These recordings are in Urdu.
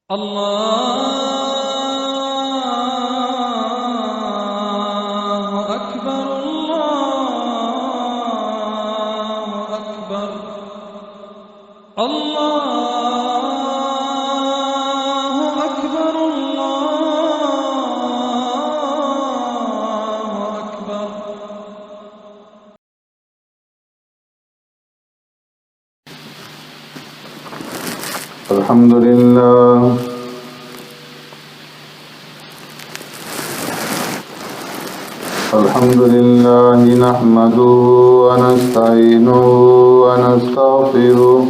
الله أكبر الله أكبر الله أكبر الله أكبر. الحمد لله نحمده ونستعينه ونستغفره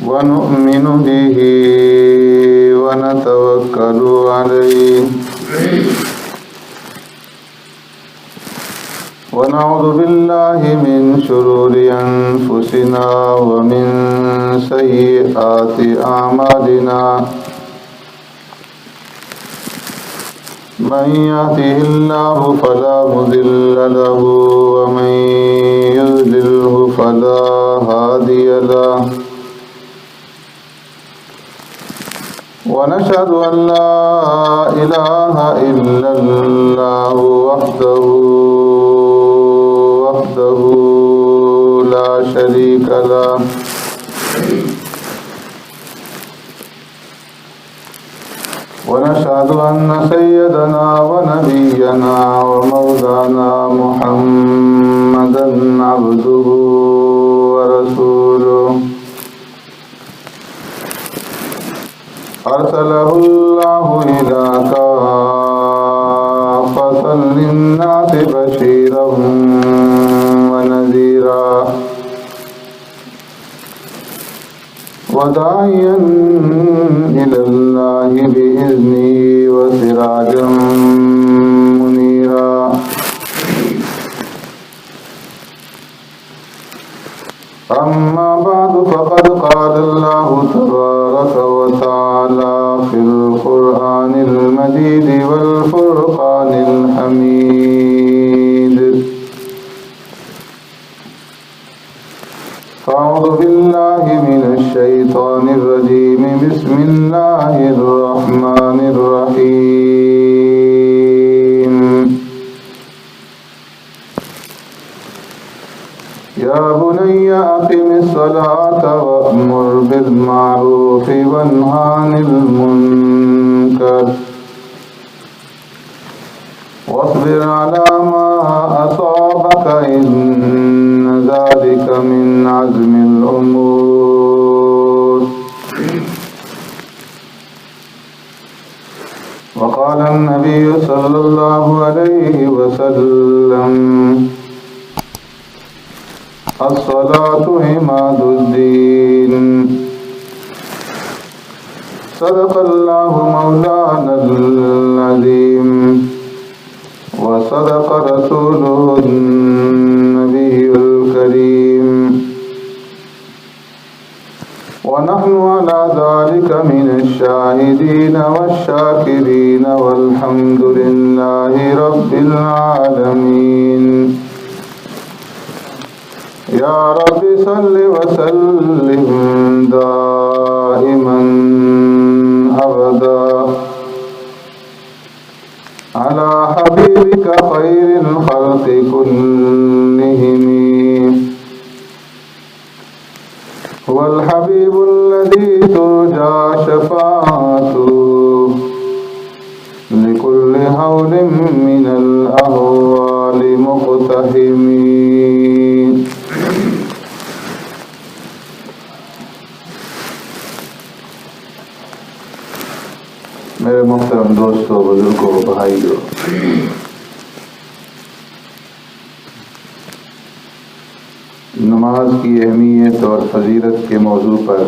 ونؤمن به ونتوكل عليه ونعوذ بالله من شرور أنفسنا ومن سيئات أعمالنا من يهده الله فلا مضل له ومن يضلله فلا هادي له ونشهد أن لا إله إلا الله وحده لا شريك له ونشهد أن سيدنا ونبينا ومولانا محمدا عبده ورسوله أرسله الله إلى كافة للناس بشيرا ونذيرا وداعيا إلى الله بإذنه وسراجا منيرا أما بعد فقد قال الله تبارك وتعالى في القرآن المجيد والفرقان الحميد أعوذ بالله من الشيطان الرجيم بسم الله الرحمن الرحيم يا بني أقم الصلاة وأمر بالمعروف وانه عن المنكر واصبر على ما أصابك إن ذلك من عزم الأمور وقال النبي صلى الله عليه وسلم الصلاة عماد الدين صدق الله مولانا العظيم وصدق رسوله النبي الكريم ونحن على ذلك من الشاهدين والشاكرين والحمد لله رب العالمين. يا رب صل وسلم دائما أبدا على حبيبك خير الخلق كلهم هو الحبيب الذي ترجى شفاعته لكل هول من الأهوال مقتحمين. میرے محترم دوستوں، بزرگوں، بھائیوں، نماز کی اہمیت اور فضیلت کے موضوع پر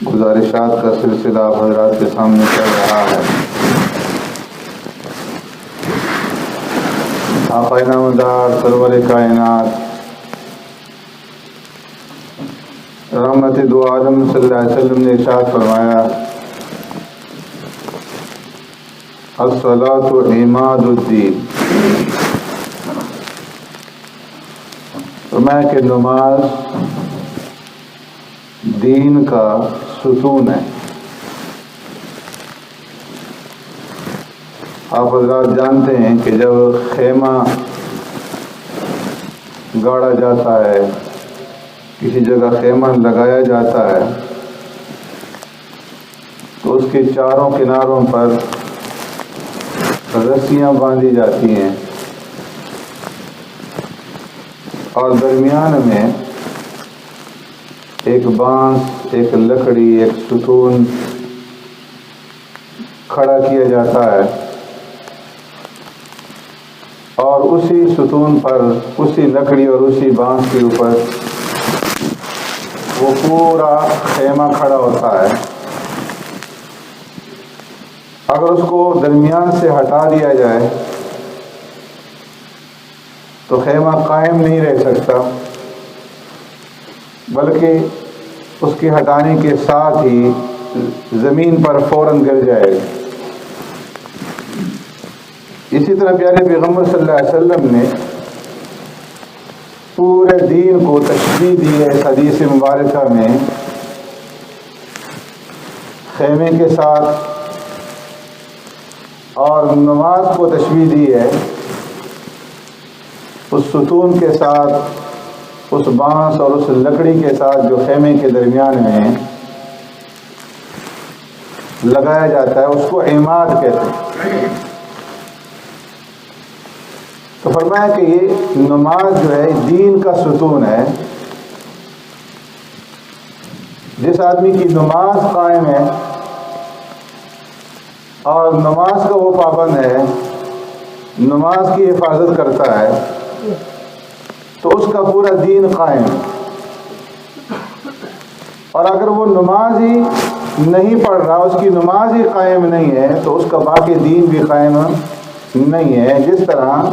گزارشات کا سلسلہ حضرات کے سامنے چل رہا ہے. آقا نامدار سرور کائنات رحمت دو عالم صلی اللہ علیہ وسلم نے ارشاد فرمایا الصلاۃ عماد الدین. فرمایا کہ نماز دین کا ستون ہے۔ آپ حضرات جانتے ہیں کہ جب خیمہ گاڑا جاتا ہے، کسی جگہ خیمہ لگایا جاتا ہے، تو اس کے چاروں کناروں پر رسیاں باندھی جاتی ہیں اور درمیان میں ایک بانس، ایک لکڑی، ایک ستون کھڑا کیا جاتا ہے، اور اسی ستون پر، اسی لکڑی اور اسی بانس کے اوپر وہ پورا خیمہ کھڑا ہوتا ہے۔ اگر اس کو درمیان سے ہٹا دیا جائے تو خیمہ قائم نہیں رہ سکتا، بلکہ اس کے ہٹانے کے ساتھ ہی زمین پر فوراً گر جائے گا۔ اسی طرح پیارے پیغمبر صلی اللہ علیہ وسلم نے پورے دین کو تشریح دی ہے اس حدیث مبارکہ میں، خیمے کے ساتھ، اور نماز کو تشریح دی ہے اس ستون کے ساتھ، اس بانس اور اس لکڑی کے ساتھ جو خیمے کے درمیان میں لگایا جاتا ہے، اس کو عماد کہتے ہیں۔ تو فرمایا کہ یہ نماز جو ہے دین کا ستون ہے۔ جس آدمی کی نماز قائم ہے اور نماز کا وہ پابند ہے، نماز کی حفاظت کرتا ہے، تو اس کا پورا دین قائم ہے۔ اور اگر وہ نماز ہی نہیں پڑھ رہا، اس کی نماز ہی قائم نہیں ہے، تو اس کا باقی دین بھی قائم نہیں ہے۔ جس طرح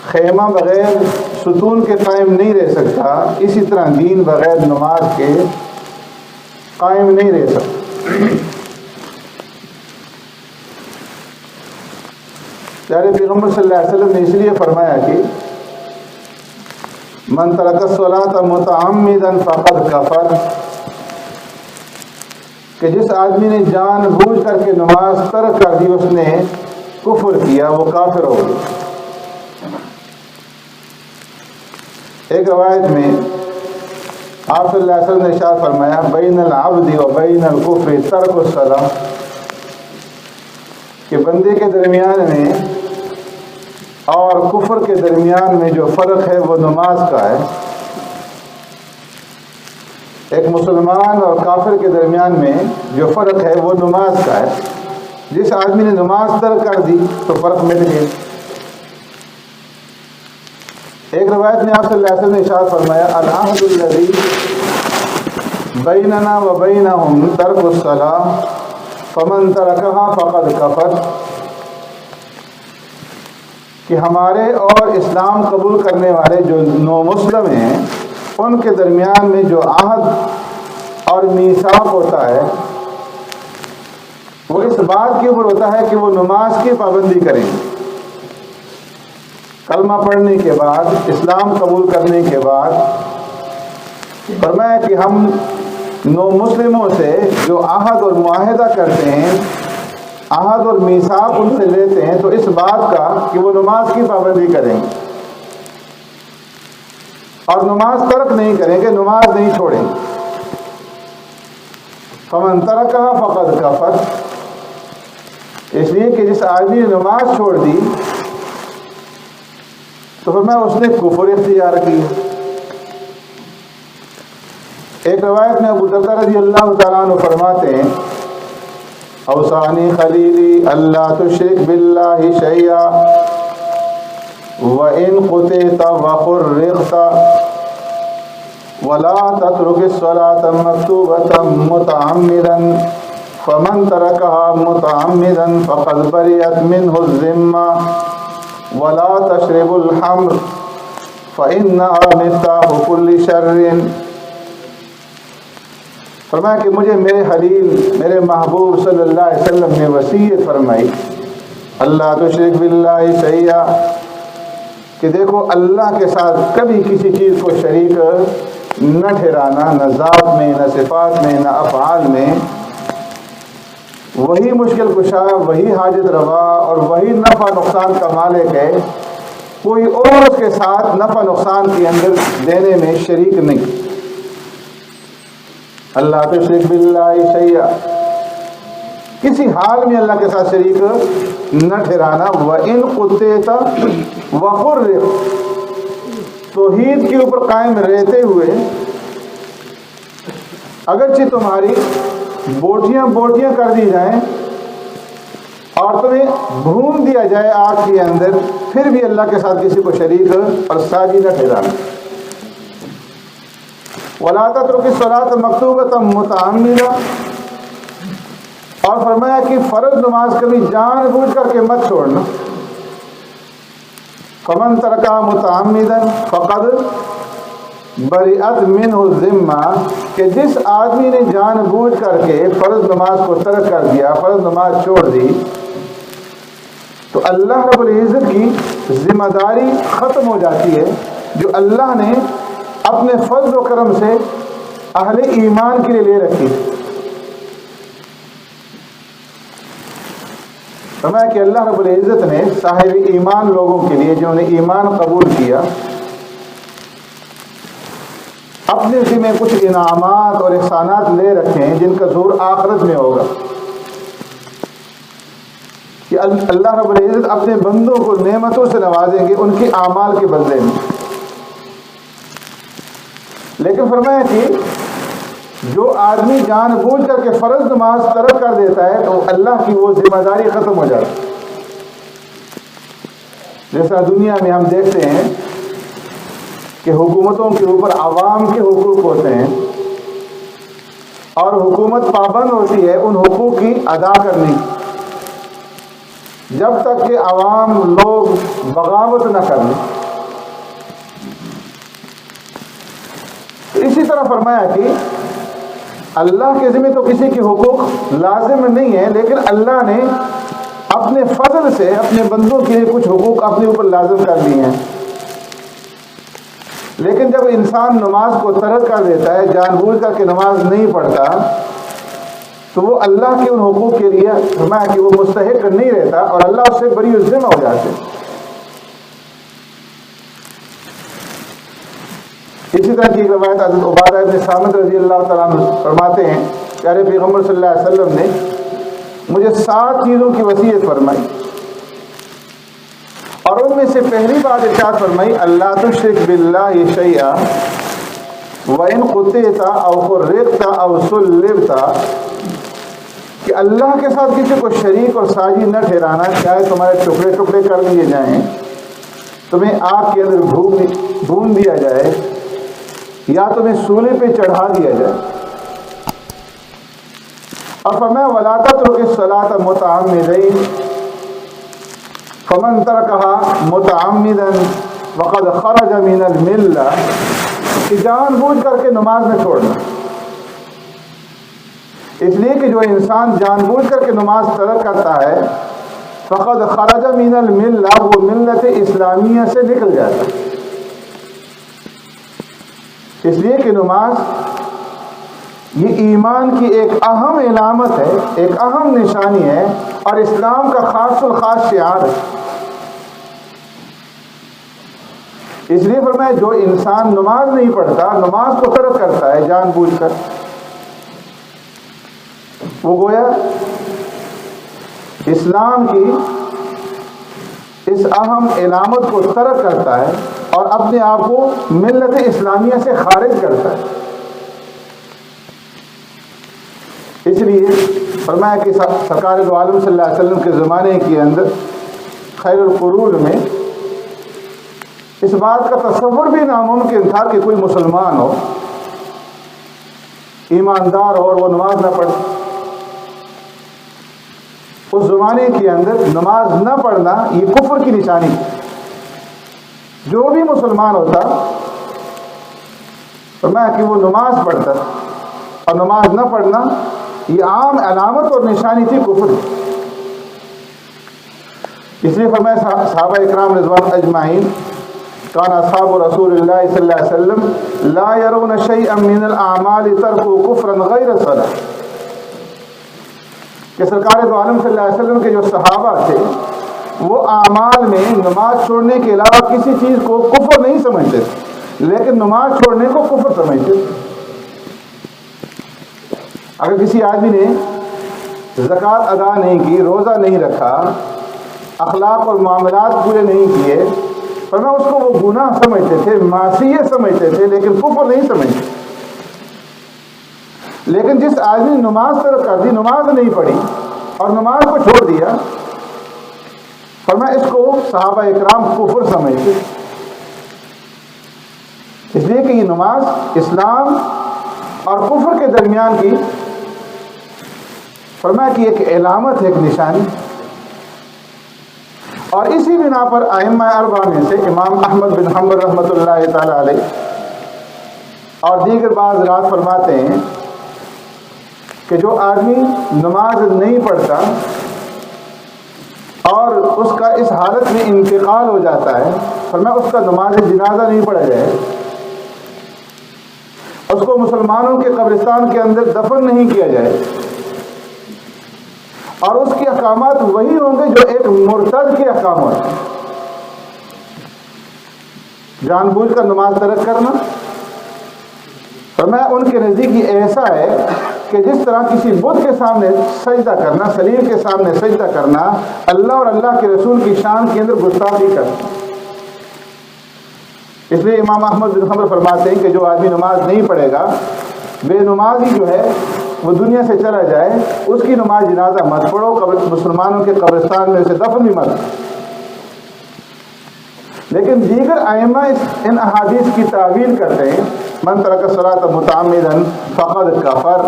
خیمہ بغیر ستون کے قائم نہیں رہ سکتا، اسی طرح دین بغیر نماز کے قائم نہیں رہ سکتا۔ پیارے پیغمبر صلی اللہ علیہ وسلم نے اس لیے فرمایا کہ من ترک الصلاۃ متعمدا فقد کفر، کہ جس آدمی نے جان بوجھ کر کے نماز ترک کر دی، اس نے کفر کیا، وہ کافر ہو گیا۔ ایک روایت میں آپ صلی اللہ علیہ وسلم نے ارشاد فرمایا بین العبد و بین الکفر ترک الصلاۃ، کہ بندے کے درمیان میں اور کفر کے درمیان میں جو فرق ہے وہ نماز کا ہے۔ ایک مسلمان اور کافر کے درمیان میں جو فرق ہے وہ نماز کا ہے۔ جس آدمی نے نماز ترک کر دی تو فرق مٹ گیا۔ ایک روایت میں آپ صلی اللہ علیہ وسلم نے ارشاد فرمایا العہد الذی بیننا و بینہم ترک الصلاۃ فمن ترکہا فقد کفر، کہ ہمارے اور اسلام قبول کرنے والے جو نو مسلم ہیں، ان کے درمیان میں جو عہد اور میثاق ہوتا ہے وہ اس بات کے اوپر ہوتا ہے کہ وہ نماز کی پابندی کریں۔ کلمہ پڑھنے کے بعد، اسلام قبول کرنے کے بعد فرمایا کہ ہم نو مسلموں سے جو عہد اور معاہدہ کرتے ہیں، عہد اور میثاق ان سے لیتے ہیں، تو اس بات کا کہ وہ نماز کی پابندی کریں گے اور نماز ترک نہیں کریں گے، نماز نہیں چھوڑیں گے۔ فمن ترکھا فقد کفر، اس لیے کہ جس آدمی نے نماز چھوڑ دی تو فرمایا اس نے کفر اختیار کی۔ ایک روایت میں ابو درداء رضی اللہ تعالیٰ عنہ فرماتے ہیں اوصانی خلیلی اللہ تشرک باللہ شیئا وَإِن قُتِلْتَ وَخُرِّقْتَ وَلَا تَتْرُكِ الصَّلَاةَ مَكْتُوبَةً مُتَعَمِّدًا فَمَنْ تَرَكَهَا مُتَعَمِّدًا فَقَدْ بَرِئَتْ مِنْهُ الذِّمَّةُ وَلَا تَشْرِبُوا الْخَمْرَ فَإِنَّهَا مِفْتَاحُ كُلِّ شَرٍّ۔ فرمایا کہ مجھے میرے خلیل، میرے محبوب صلی اللہ علیہ وسلم نے وصیت فرمائی اللہ تشرک باللہ شیئا، کہ دیکھو اللہ کے ساتھ کبھی کسی چیز کو شریک نہ ٹھہرانا، نہ ذات میں، نہ صفات میں، نہ افعال میں، وہی مشکل کشا، وہی حاجت روا اور وہی نفع نقصان کا مالک ہے، کوئی اور اس کے ساتھ نفع نقصان کے اندر دینے میں شریک نہیں۔ اللہ تشرک باللہ شیئا، کسی حال میں اللہ کے ساتھ شریک نہ ٹھہرانا۔ وَإِن قُتِّلْتَ وَحُرِّقْ، توحید کے اوپر قائم رہتے ہوئے اگرچہ تمہاری بوٹیاں بوٹیاں کر دی جائیں اور تمہیں بھون دیا جائے آگ کے اندر، پھر بھی اللہ کے ساتھ کسی کو شریک اور ساجی نہ ٹھہرانا۔ وَلَا تَتْرُكِ الصَّلَاةَ مَكْتُوبَةً مُتَعَمِّدًا، اور فرمایا کہ فرض نماز کبھی جان بوجھ کر کے مت چھوڑنا۔ فَمَن تَرَكَهَا مُتَعَمِّدًا فَقَدْ بَرِئَتْ مِنْهُ الذِّمَّةُ، کہ جس آدمی نے جان بوجھ کر کے فرض نماز کو ترک کر دیا، فرض نماز چھوڑ دی، تو اللہ رب العزت کی ذمہ داری ختم ہو جاتی ہے جو اللہ نے اپنے فضل و کرم سے اہل ایمان کے لیے لے رکھی۔ فرمایا کہ اللہ رب العزت نے صاحب ایمان لوگوں کے لیے، جنہوں نے ایمان قبول کیا، اپنے ذمہ کچھ انعامات اور احسانات لے رکھے ہیں جن کا ظہور آخرت میں ہوگا، کہ اللہ رب العزت اپنے بندوں کو نعمتوں سے نوازیں گے ان کے اعمال کے بدلے میں۔ لیکن فرمایا کہ جو آدمی جان بوجھ کر کے فرض نماز ترک کر دیتا ہے تو اللہ کی وہ ذمہ داری ختم ہو جاتی ہے۔ جیسا دنیا میں ہم دیکھتے ہیں کہ حکومتوں کے اوپر عوام کے حقوق ہوتے ہیں اور حکومت پابند ہوتی ہے ان حقوق کی ادا کرنے، جب تک کہ عوام لوگ بغاوت نہ کر لیں۔ اسی طرح فرمایا کہ اللہ کے ذمہ تو کسی کے حقوق لازم نہیں ہے، لیکن اللہ نے اپنے فضل سے اپنے بندوں کے لیے کچھ حقوق اپنے اوپر لازم کر لیے ہیں۔ لیکن جب انسان نماز کو ترک کر دیتا ہے، جان بوجھ کر کے نماز نہیں پڑھتا، تو وہ اللہ کے ان حقوق کے لیے فرمایا کہ وہ مستحق نہیں رہتا اور اللہ اس سے بری ذمہ ہو جاتے ہیں۔ اسی طرح کی ایک روایت حضرت عبادہ ابن صامت رضی اللہ تعالیٰ عنہ فرماتے ہیں، پیارے پیغمبر صلی اللہ علیہ وسلم نے مجھے 7 چیزوں کی وصیت فرمائی، اور ان میں سے پہلی بات ارشاد فرمائی، اللہ تشرک باللہ شیئا وَإِن قُتِلْتَ أَوْ حُرِّقْتَ أَوْ صُلِّبْتَ، کہ اللہ کے ساتھ کسی کو شریک اور ساجی نہ ٹھہرانا، چاہے تمہارے ٹکڑے ٹکڑے کر دیے جائیں، تمہیں آگ کے اندر بھون دیا جائے، یا تمہیں سولے پہ چڑھا دیا جائے۔ اور فرمایا وَلَا تَتْرُكِ الصَّلَاةَ مُتَعَمِّدًا فَمَن تَرَكَهَا مُتَعَمِّدًا فَقَدْ خَرَجَ مِنَ الْمِلَّةِ، کہ جان بوجھ کر کے نماز نہ چھوڑنا، اس لیے کہ جو انسان جان بوجھ کر کے نماز ترک کرتا ہے فَقَدْ خَرَجَ مِنَ الْمِلَّةِ، وہ ملت اسلامیہ سے نکل جاتا ہے۔ اس لیے کہ نماز یہ ایمان کی ایک اہم علامت ہے، ایک اہم نشانی ہے اور اسلام کا خاص الخاص شعار ہے۔ اس لیے فرمایا جو انسان نماز نہیں پڑھتا، نماز کو ترک کرتا ہے جان بوجھ کر، وہ گویا اسلام کی اس اہم علامت کو ترک کرتا ہے اور اپنے آپ کو ملت اسلامیہ سے خارج کرتا ہے۔ اس لیے فرمایا کہ سرکار دو عالم صلی اللہ علیہ وسلم کے زمانے کے اندر خیر القرون میں اس بات کا تصور بھی ناممکن تھا کہ کوئی مسلمان ہو، ایماندار ہو اور وہ نماز نہ پڑھے۔ اس زمانے کے اندر نماز نہ پڑھنا یہ کفر کی نشانی ہے۔ جو بھی مسلمان ہوتا فرمایا کہ وہ نماز پڑھتا، اور نماز نہ پڑھنا یہ عام علامت اور نشانی تھی کفر۔ اس لیے فرمایا صحابہ اکرام رضوان اجمعین کان اصحاب رسول اللہ صلی اللہ علیہ وسلم لا يرون شيئا من الاعمال تركوا كفرا غیر الصلاۃ، کہ سرکار دو عالم صلی اللہ علیہ وسلم کے جو صحابہ تھے وہ اعمال میں نماز چھوڑنے کے علاوہ کسی چیز کو کفر نہیں سمجھتے تھے، لیکن نماز چھوڑنے کو کفر سمجھتے تھے۔ اگر کسی آدمی نے زکوٰۃ ادا نہیں کی، روزہ نہیں رکھا، اخلاق اور معاملات پورے نہیں کیے، ورنہ اس کو وہ گناہ سمجھتے تھے، معصیت سمجھتے تھے، لیکن کفر نہیں سمجھتے۔ لیکن جس آدمی نے نماز ترک کر دی، نماز نہیں پڑھی اور نماز کو چھوڑ دیا، فرمایا اس کو صحابہ اکرام کفر سمجھتے، اس لیے کہ یہ نماز اسلام اور کفر کے درمیان کی فرمایا کہ ایک علامت ہے، ایک نشانی۔ اور اسی بنا پر ائمہ اربعہ میں سے امام احمد بن حنبل رحمۃ اللہ تعالی علیہ اور دیگر بعض حضرات فرماتے ہیں کہ جو آدمی نماز نہیں پڑھتا اور اس کا اس حالت میں انتقال ہو جاتا ہے، فرمایا اس کا نماز جنازہ نہیں پڑھا جائے، اس کو مسلمانوں کے قبرستان کے اندر دفن نہیں کیا جائے، اور اس کے احکامات وہی ہوں گے جو ایک مرتد کے احکامات ہیں۔ جان بوجھ کر نماز ترک کرنا، فرمایا ان کے نزدیک یہ ایسا ہے کہ جس طرح کسی بت کے سامنے سجدہ کرنا، صلیب کے سامنے سجدہ کرنا، اللہ اور اللہ کے رسول کی شان کے اندر گستاخی کرنا۔ اس لیے امام احمد بن حنبل فرماتے ہیں کہ جو آدمی نماز نہیں پڑھے گا، بے نمازی جو ہے وہ دنیا سے چلا جائے، اس کی نماز جنازہ مت پڑھو، مسلمانوں کے قبرستان میں اسے دفن بھی مت۔ لیکن دیگر ائمہ ان احادیث کی تعویل کرتے ہیں، من ترک الصلاۃ متعمدا فقد کفر،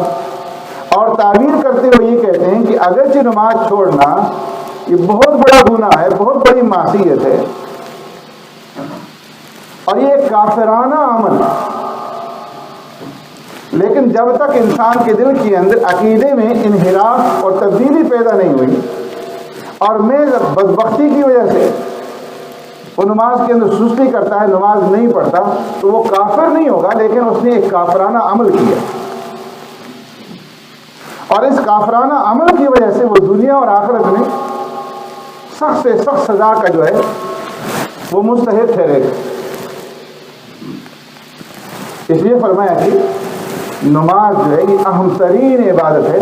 اور تعویل کرتے ہوئے یہ کہتے ہیں کہ اگرچہ نماز چھوڑنا یہ بہت بڑا گناہ ہے، بہت بڑی معصیت ہے، اور یہ ایک کافرانہ عمل ہے، لیکن جب تک انسان کے دل کے اندر عقیدے میں انحراف اور تبدیلی پیدا نہیں ہوئی اور میں بدبختی کی وجہ سے وہ نماز کے اندر سستی کرتا ہے، نماز نہیں پڑھتا، تو وہ کافر نہیں ہوگا، لیکن اس نے ایک کافرانہ عمل کیا، اور اس کافرانہ عمل کی وجہ سے وہ دنیا اور آخرت میں سخت سے سخت سزا کا جو ہے وہ مستحق ٹھہرے گا۔ اس لیے فرمایا کہ نماز جو ہے یہ اہم ترین عبادت ہے،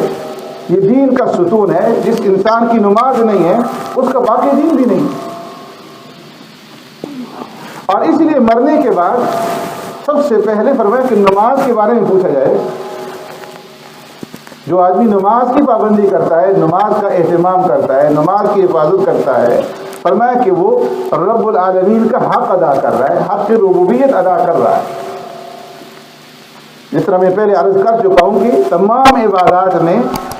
یہ دین کا ستون ہے، جس انسان کی نماز نہیں ہے اس کا باقی دین بھی نہیں۔ اور اس لیے مرنے کے بعد سب سے پہلے فرمایا کہ نماز کے بارے میں پوچھا جائے۔ جو آدمی نماز کی پابندی کرتا ہے، نماز کا اہتمام کرتا ہے، نماز کی حفاظت کرتا ہے، فرمایا کہ وہ رب العالمین کا حق ادا کر رہا ہے، حق کی ربوبیت ادا کر رہا ہے۔ جس طرح میں پہلے عرض کر چکا ہوں کہ تمام عبادات میں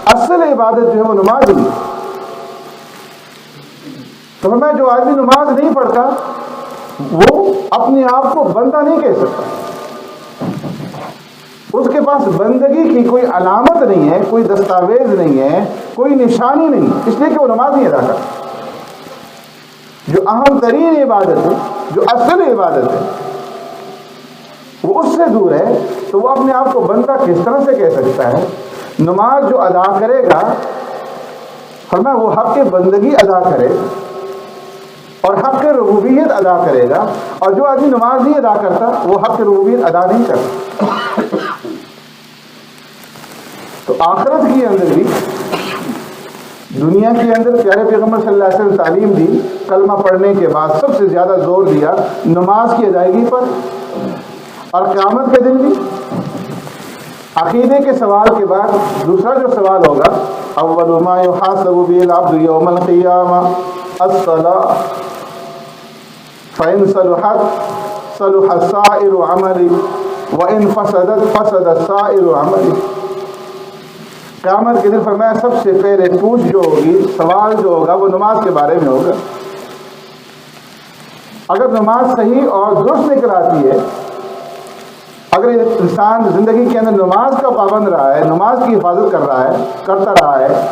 اصل عبادت جو ہے وہ نماز ہی۔ تو فرمایا جو آدمی نماز نہیں پڑھتا وہ اپنے آپ کو بندہ نہیں کہہ سکتا، اس کے پاس بندگی کی کوئی علامت نہیں ہے، کوئی دستاویز نہیں ہے، کوئی نشانی نہیں، اس لیے کہ وہ نماز نہیں ادا کرتا۔ جو اہم ترین عبادت ہے، جو اصل عبادت ہے، وہ اس سے دور ہے، تو وہ اپنے آپ کو بندہ کس طرح سے کہہ سکتا ہے؟ نماز جو ادا کرے گا، فرمایا وہ حق بندگی ادا کرے اور حق ربوبیت ادا کرے گا، اور جو آدمی نماز نہیں ادا کرتا وہ حق ربوبیت ادا نہیں کرتا۔ تو آخرت کے اندر بھی، دنیا کے اندر پیارے پیغمبر صلی اللہ علیہ وسلم تعلیم دی، کلمہ پڑھنے کے بعد سب سے زیادہ زور دیا نماز کی ادائیگی پر، اور قیامت کے دن بھی عقیدے کے سوال کے بعد دوسرا جو سوال ہوگا، اول ما یحاسب به العبد یوم القیامہ الصلاۃ فإن صلحت صلح سائر عملی وإن فسدت فسد سائر عملی۔ قیامت کے دن فرمایا سب سے پہلے پوچھ جو ہوگی، سوال جو ہوگا وہ نماز کے بارے میں ہوگا۔ اگر نماز صحیح اور درست نکل آتی ہے، اگر انسان زندگی کے اندر نماز کا پابند رہا ہے، نماز کی حفاظت کرتا رہا ہے،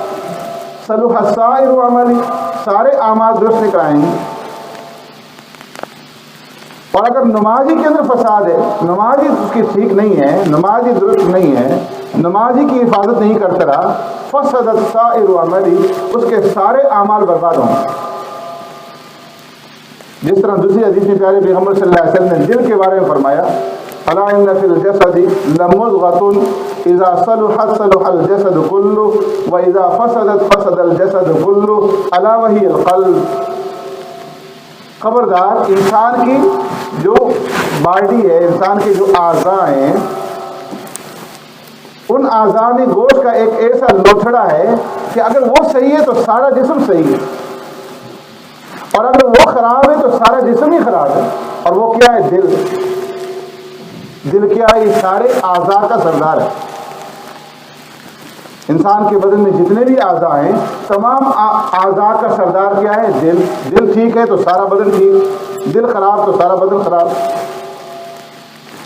صلح سائر عملی، سارے اعمال درست نکل آئیں گے۔ اور اگر نمازی کے اندر فساد ہے، نمازی اس کی ٹھیک نہیں ہے، نمازی درست نہیں ہے، نمازی کی حفاظت نہیں کرتا رہا، فسدت سائر عملی، اس کے سارے اعمال برباد ہوں گے۔ جس طرح دوسری حدیث میں پیارے پیغمبر صلی اللہ علیہ وسلم نے دل کے بارے میں فرمایا، الا ان فی الجسد لمضغۃ اذا صلحت صلح الجسد كله واذا فسدت فسد الجسد كله الا وهي القلب۔ خبردار، انسان کی جو باڈی ہے، انسان کے جو اعضاء ہیں، ان اعضاء میں گوشت کا ایک ایسا لوتھڑا ہے کہ اگر وہ صحیح ہے تو سارا جسم صحیح ہے، اور اگر وہ خراب ہے تو سارا جسم ہی خراب ہے۔ اور وہ کیا ہے؟ دل۔ دل کیا ہے؟ یہ سارے اعضاء کا سردار ہے۔ انسان کے بدن میں جتنے بھی اعضاء ہیں، تمام اعضاء کا سردار کیا ہے؟ دل۔ دل ٹھیک ہے تو سارا بدن ٹھیک، دل خراب تو سارا بدن خراب۔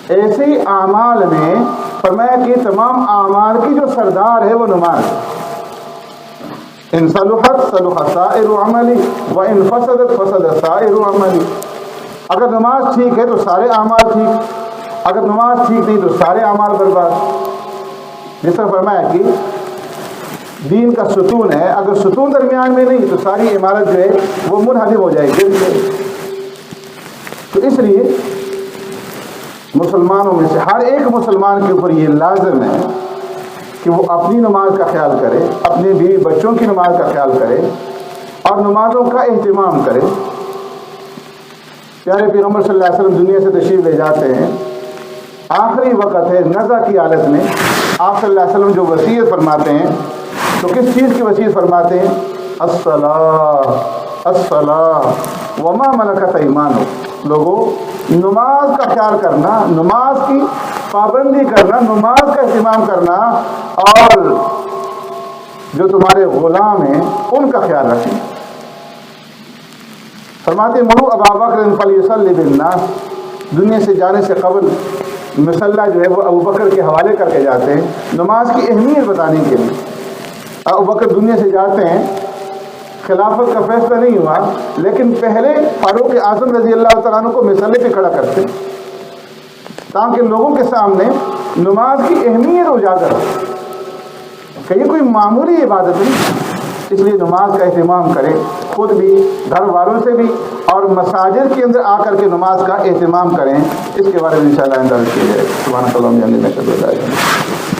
ایسے ہی اعمال میں فرمایا کہ تمام اعمال کی جو سردار ہے وہ نماز ہے۔ ان صلحت صلح سائر عملی وان فسدت فسد سائر عملی۔ اگر نماز ٹھیک ہے تو سارے اعمال ٹھیک، اگر نماز ٹھیک نہیں تو سارے اعمال برباد۔ جس طرح فرمایا کہ دین کا ستون ہے، اگر ستون درمیان میں نہیں تو ساری عمارت جو ہے وہ منہدم ہو جائے گی۔ تو اس لیے مسلمانوں میں سے ہر ایک مسلمان کے اوپر یہ لازم ہے کہ وہ اپنی نماز کا خیال کرے، اپنے بیوی بچوں کی نماز کا خیال کرے اور نمازوں کا اہتمام کرے۔ پیارے پیغمبر صلی اللہ علیہ وسلم دنیا سے تشریف لے جاتے ہیں، آخری وقت ہے، نزع کی حالت میں آپ صلی اللہ علیہ وسلم جو وصیت فرماتے ہیں تو کس چیز کی وصیت فرماتے ہیں؟ الصلاۃ الصلاۃ وما ملکت ایمانکم۔ لوگوں، نماز کا خیال کرنا، نماز کی پابندی کرنا، نماز کا اہتمام کرنا، اور جو تمہارے غلام ہیں ان کا خیال رکھنا۔ فرماتے مروا ابا بکر فلیصلی بالناس، دنیا سے جانے سے قبل مصلی جو ہے وہ ابو بکر کے حوالے کر کے جاتے ہیں نماز کی اہمیت بتانے کے لیے۔ ابو بکر دنیا سے جاتے ہیں، خلافت کا فیصلہ نہیں ہوا، لیکن پہلے فاروق اعظم رضی اللہ تعالیٰ عنہ کو مصلی پہ کھڑا کرتے تاکہ لوگوں کے سامنے نماز کی اہمیت اجاگر ہو کہ یہ کوئی معمولی عبادت نہیں۔ اس لیے نماز کا اہتمام کریں، خود بھی، گھر والوں سے بھی، اور مساجد کے اندر آ کر کے نماز کا اہتمام کریں۔ اس کے بارے میں انشاءاللہ انداز کیا جائے۔ سبحانک اللہم و بحمدک، اشہد ان لا الہ الا انت۔